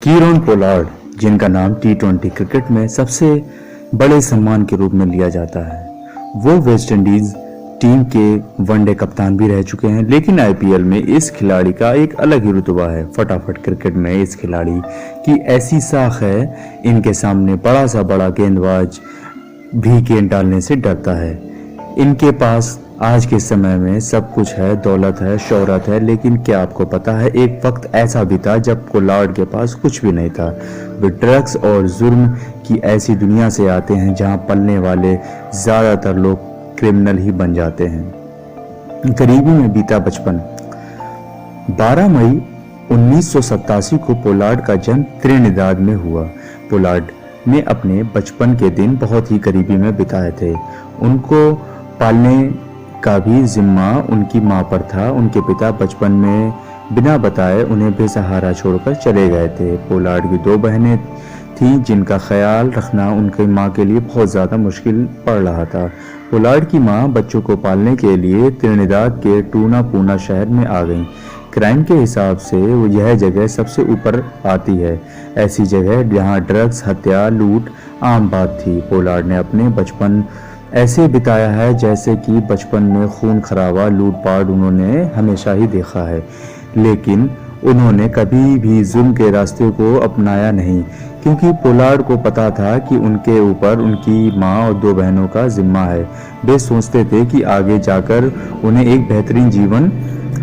Kieron Pollard, जिनका नाम टी20 cricket में सबसे बड़े सम्मान के रूप में लिया जाता है, वो वेस्ट इंडीज टीम के वनडे कप्तान भी रह चुके हैं। लेकिन आईपीएल में इस खिलाड़ी का एक अलग ही रुतबा है। फटाफट क्रिकेट में इस खिलाड़ी की ऐसी साख है, इनके सामने बड़ा सा बड़ा गेंदबाज भी गेंद डालने से डरता है। इनके पास आज के समय में सब कुछ है, दौलत है, शोहरत है, लेकिन क्या आपको पता है एक वक्त ऐसा भी था जब पोलार्ड के पास कुछ भी नहीं था। वे ड्रग्स और जुर्म की ऐसी दुनिया से आते हैं जहां पलने वाले ज्यादातर लोग क्रिमिनल ही बन जाते हैं। गरीबी में बीता बचपन। 12 मई 1987 को पोलार्ड का जन्म त्रिनिदाद में हुआ। पोलार्ड ने अपने बचपन के दिन बहुत ही गरीबी में बिताए थे। उनको पालने का भी जिम्मा उनकी मां पर था। उनके पिता बचपन में बिना बताए उन्हें बेसहारा छोड़कर चले गए थे। पोलार्ड की 2 बहनें थीं जिनका ख्याल रखना उनकी मां के लिए बहुत ज़्यादा मुश्किल पड़ रहा था। पोलार्ड की मां बच्चों को पालने के लिए त्रिनिदाद के टूना पूना शहर में आ गईं। क्राइम के हिसाब से यह जगह सबसे ऊपर आती है, ऐसी जगह जहां ड्रग्स, हत्या, लूट आम बात थी। पोलार्ड ने अपने बचपन ऐसे बिताया है जैसे कि बचपन में खून खराबा, लूटपाट उन्होंने हमेशा ही देखा है, लेकिन उन्होंने कभी भी जुल्म के रास्ते को अपनाया नहीं, क्योंकि पोलार्ड को पता था कि उनके ऊपर उनकी माँ और 2 बहनों का जिम्मा है। वे सोचते थे कि आगे जाकर उन्हें एक बेहतरीन जीवन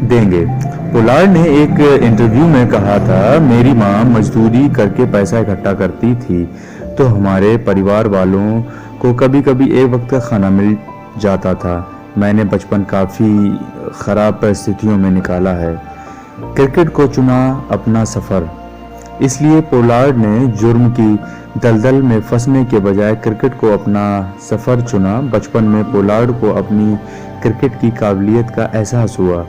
देंगे। पोलार्ड ने एक इंटरव्यू में कहा था, मेरी माँ मजदूरी करके पैसा इकट्ठा करती थी, तो हमारे परिवार वालों को कभी कभी एक वक्त का खाना मिल जाता था। मैंने बचपन काफ़ी ख़राब परिस्थितियों में निकाला है। क्रिकेट को चुना अपना सफ़र, इसलिए पोलार्ड ने जुर्म की दलदल में फंसने के बजाय क्रिकेट को अपना सफ़र चुना। बचपन में पोलार्ड को अपनी क्रिकेट की काबिलियत का एहसास हुआ।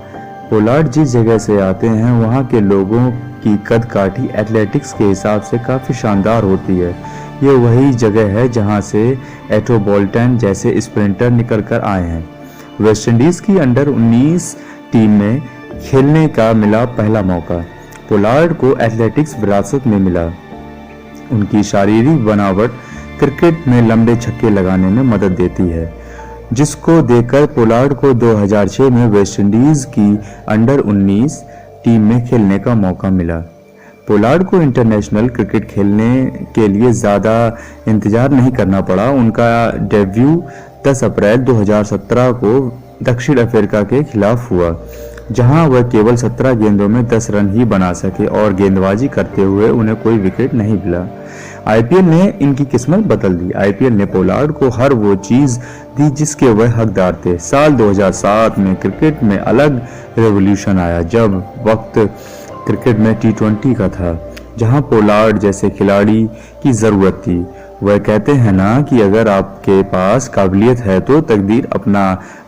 पोलार्ड जिस जगह से आते हैं वहाँ के लोगों की कद काठी एथलेटिक्स के हिसाब से काफ़ी शानदार होती है। ये वही जगह है जहां से एटो बोल्टन जैसे स्प्रिंटर निकल कर आए हैं। वेस्ट इंडीज की अंडर 19 टीम में खेलने का मिला पहला मौका। पोलार्ड को एथलेटिक्स विरासत में मिला। उनकी शारीरिक बनावट क्रिकेट में लंबे छक्के लगाने में मदद देती है, जिसको देखकर पोलार्ड को 2006 में वेस्ट इंडीज की अंडर 19 टीम में खेलने का मौका मिला। पोलार्ड को इंटरनेशनल क्रिकेट खेलने के लिए ज़्यादा इंतजार नहीं करना पड़ा। उनका डेब्यू 10 अप्रैल 2017 को दक्षिण अफ्रीका के खिलाफ हुआ, जहां वह केवल 17 गेंदों में 10 रन ही बना सके और गेंदबाजी करते हुए उन्हें कोई विकेट नहीं मिला। आईपीएल ने इनकी किस्मत बदल दी। आईपीएल ने पोलार्ड को हर वो चीज़ दी जिसके वह हकदार थे। साल 2007 में क्रिकेट में अलग रेवोल्यूशन आया, जब वक्त क्रिकेट में टी20 का था, जहां पोलार्ड जैसे खिलाड़ी की ज़रूरत थी। वह कहते हैं ना कि अगर आपके पास काबिलियत है तो तकदीर अपना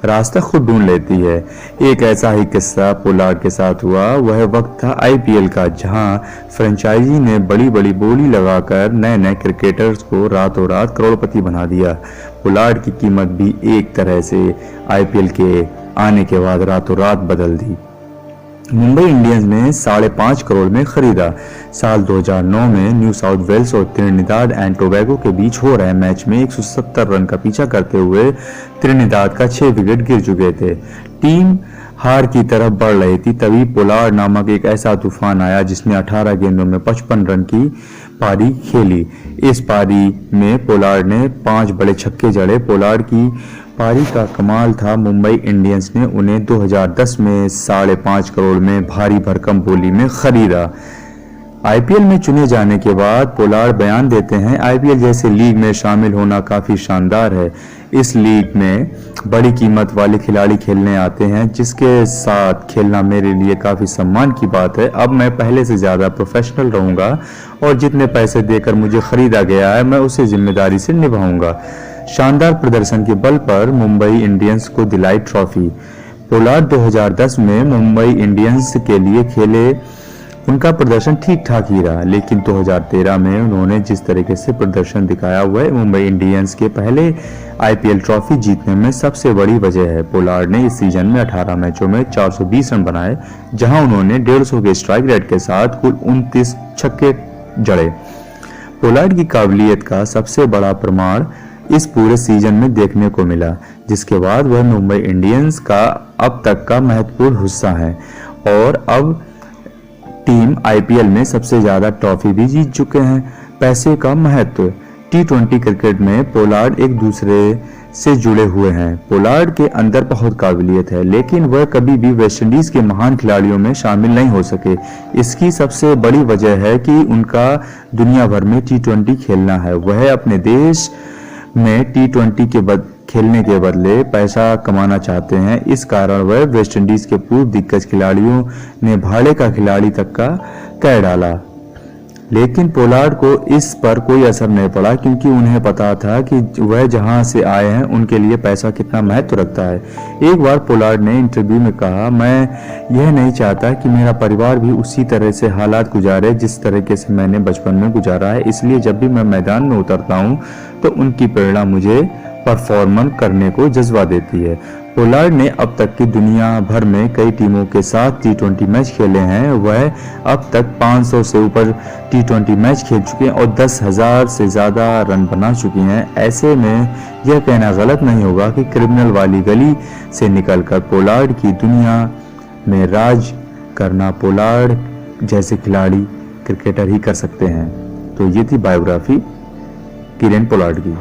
रास्ता खुद ढूंढ लेती है। एक ऐसा ही किस्सा पोलार्ड के साथ हुआ। वह वक्त था आईपीएल का, जहां फ्रेंचाइजी ने बड़ी बड़ी बोली लगाकर नए नए क्रिकेटर्स को रातों रात करोड़पति बना दिया। पोलार्ड की कीमत भी एक तरह से आईपीएल के आने के बाद रातों रात बदल दी। मुंबई इंडियंस ने 5.5 करोड़ में खरीदा। साल 2009 में न्यू साउथ वेल्स और त्रिनिदाद एंड टोबैगो के बीच हो रहे मैच में 170 रन का पीछा करते हुए त्रिनिदाद का 6 विकेट गिर चुके थे। टीम हार की तरफ बढ़ रही थी, तभी पोलार्ड नामक एक ऐसा तूफान आया जिसने 18 गेंदों में 55 रन की पारी खेली। इस पारी में पोलार्ड ने 5 बड़े छक्के जड़े। पोलार्ड की पारी का कमाल था, मुंबई इंडियंस ने उन्हें 2010 में 5.5 करोड़ में भारी भरकम बोली में खरीदा। आईपीएल में चुने जाने के बाद पोलार्ड बयान देते हैं, आईपीएल जैसे लीग में शामिल होना काफ़ी शानदार है। इस लीग में बड़ी कीमत वाले खिलाड़ी खेलने आते हैं, जिसके साथ खेलना मेरे लिए काफ़ी सम्मान की बात है। अब मैं पहले से ज़्यादा प्रोफेशनल रहूँगा और जितने पैसे देकर मुझे खरीदा गया है मैं उसे जिम्मेदारी से निभाऊंगा। शानदार प्रदर्शन के बल पर मुंबई इंडियंस को दिलाई ट्रॉफी। पोलार्ड 2010 में मुंबई इंडियंस के लिए खेले। उनका प्रदर्शन ठीक ठाक ही रहा, लेकिन 2013 में उन्होंने जिस तरीके से प्रदर्शन दिखाया हुआ है मुंबई इंडियंस के पहले आईपीएल ट्रॉफी जीतने में सबसे बड़ी वजह है। पोलार्ड ने इस सीजन में 18 मैचों में 420 रन बनाए, जहां उन्होंने 150 के स्ट्राइक रेट के साथ कुल 29 छक्के जड़ें। पोलार्ड की काबिलियत का सबसे बड़ा प्रमाण इस पूरे सीजन में देखने को मिला, जिसके बाद वह मुंबई इंडियंस का अब तक का महत्वपूर्ण हिस्सा है और अब टीम आईपीएल में सबसे ज्यादा ट्रॉफी भी जीत चुके हैं। पैसे का महत्व। टी20 क्रिकेट में पोलार्ड एक दूसरे से जुड़े हुए हैं। पोलार्ड के अंदर बहुत काबिलियत है, लेकिन वह कभी भी वेस्टइंडीज के महान खिलाड़ियों में शामिल नहीं हो सके। इसकी सबसे बड़ी वजह है कि उनका दुनिया भर में टी20 खेलना है। वह अपने देश में टी20 के खेलने के बदले पैसा कमाना चाहते हैं। इस कारण वह वेस्टइंडीज के पूर्व दिग्गज खिलाड़ियों ने भाड़े का खिलाड़ी तक का कह डाला, लेकिन पोलार्ड को इस पर कोई असर नहीं पड़ा, क्योंकि उन्हें पता था कि वह जहां से आए हैं उनके लिए पैसा कितना महत्व रखता है। एक बार पोलार्ड ने इंटरव्यू में कहा, मैं यह नहीं चाहता कि मेरा परिवार भी उसी तरह से हालात गुजारे जिस तरीके से मैंने बचपन में गुजारा है, इसलिए जब भी मैं मैदान में उतरता हूँ तो उनकी प्रेरणा मुझे परफॉर्म करने को जज्बा देती है। पोलार्ड ने अब तक की दुनिया भर में कई टीमों के साथ टी20 मैच खेले हैं। वह अब तक 500 से ऊपर टी20 मैच खेल चुके हैं और 10,000 से ज़्यादा रन बना चुके हैं। ऐसे में यह कहना गलत नहीं होगा कि क्रिमिनल वाली गली से निकलकर पोलार्ड की दुनिया में राज करना पोलार्ड जैसे खिलाड़ी क्रिकेटर ही कर सकते हैं। तो ये थी बायोग्राफी किरण पोलार्ड की।